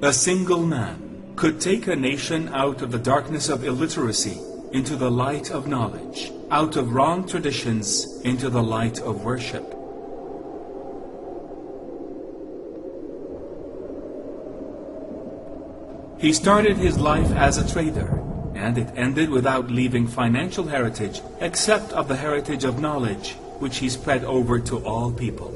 A single man could take a nation out of the darkness of illiteracy into the light of knowledge, out of wrong traditions into the light of worship. He started his life as a trader, and it ended without leaving financial heritage except of the heritage of knowledge, which he spread over to all people.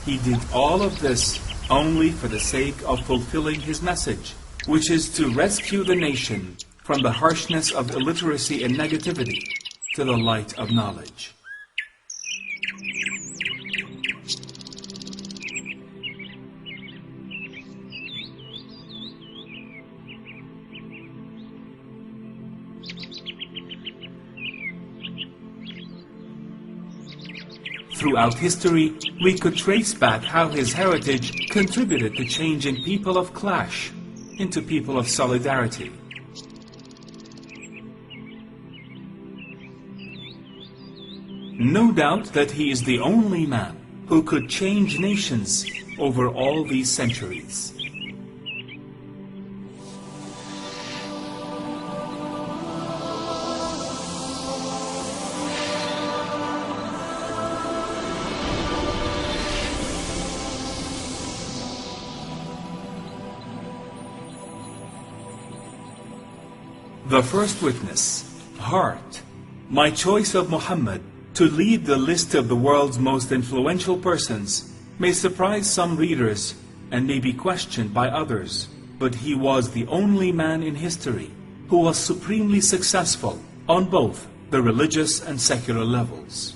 He did all of this only for the sake of fulfilling his message, which is to rescue the nation from the harshness of illiteracy and negativity to the light of knowledge. Throughout history, we could trace back how his heritage contributed to changing people of clash into people of solidarity. No doubt that he is the only man who could change nations over all these centuries. The first witness, heart. My choice of Muhammad to lead the list of the world's most influential persons may surprise some readers and may be questioned by others, but he was the only man in history who was supremely successful on both the religious and secular levels.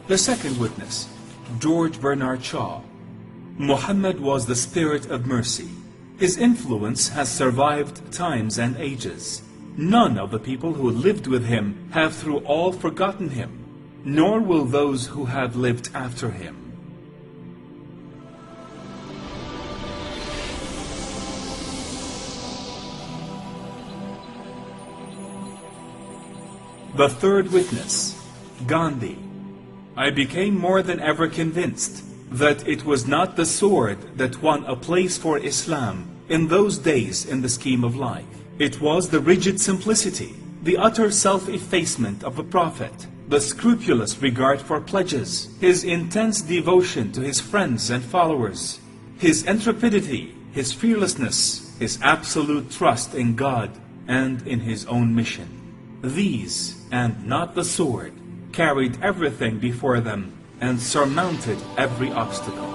The second witness, George Bernard Shaw. Muhammad was the spirit of mercy. His influence has survived times and ages. None of the people who lived with him have through all forgotten him, nor will those who have lived after him. The third witness, Gandhi. I became more than ever convinced that it was not the sword that won a place for Islam in those days in the scheme of life. It was the rigid simplicity, the utter self-effacement of the Prophet, the scrupulous regard for pledges, his intense devotion to his friends and followers, his intrepidity, his fearlessness, his absolute trust in God and in his own mission. These, and not the sword, carried everything before them and surmounted every obstacle.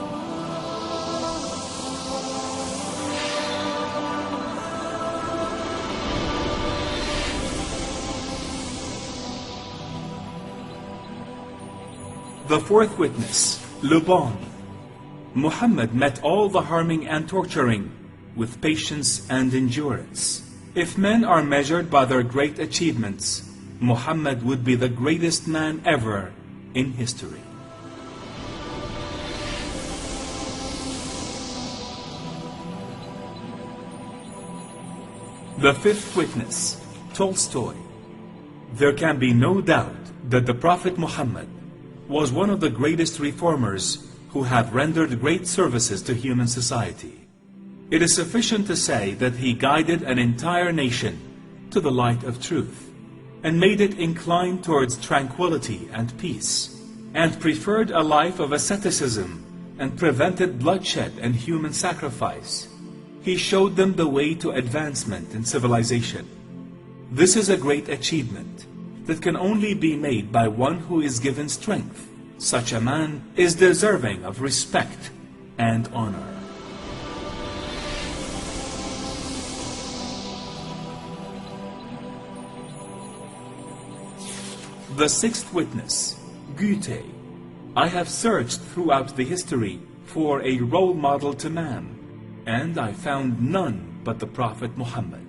The fourth witness, Le Bon. Muhammad met all the harming and torturing with patience and endurance. If men are measured by their great achievements, Muhammad would be the greatest man ever in history. The fifth witness, Tolstoy. There can be no doubt that the Prophet Muhammad was one of the greatest reformers who have rendered great services to human society. It is sufficient to say that he guided an entire nation to the light of truth, and made it incline towards tranquility and peace, and preferred a life of asceticism, and prevented bloodshed and human sacrifice. He showed them the way to advancement in civilization. This is a great achievement that can only be made by one who is given strength. Such a man is deserving of respect and honor. The sixth witness, Goethe. I have searched throughout the history for a role model to man, and I found none but the Prophet Muhammad.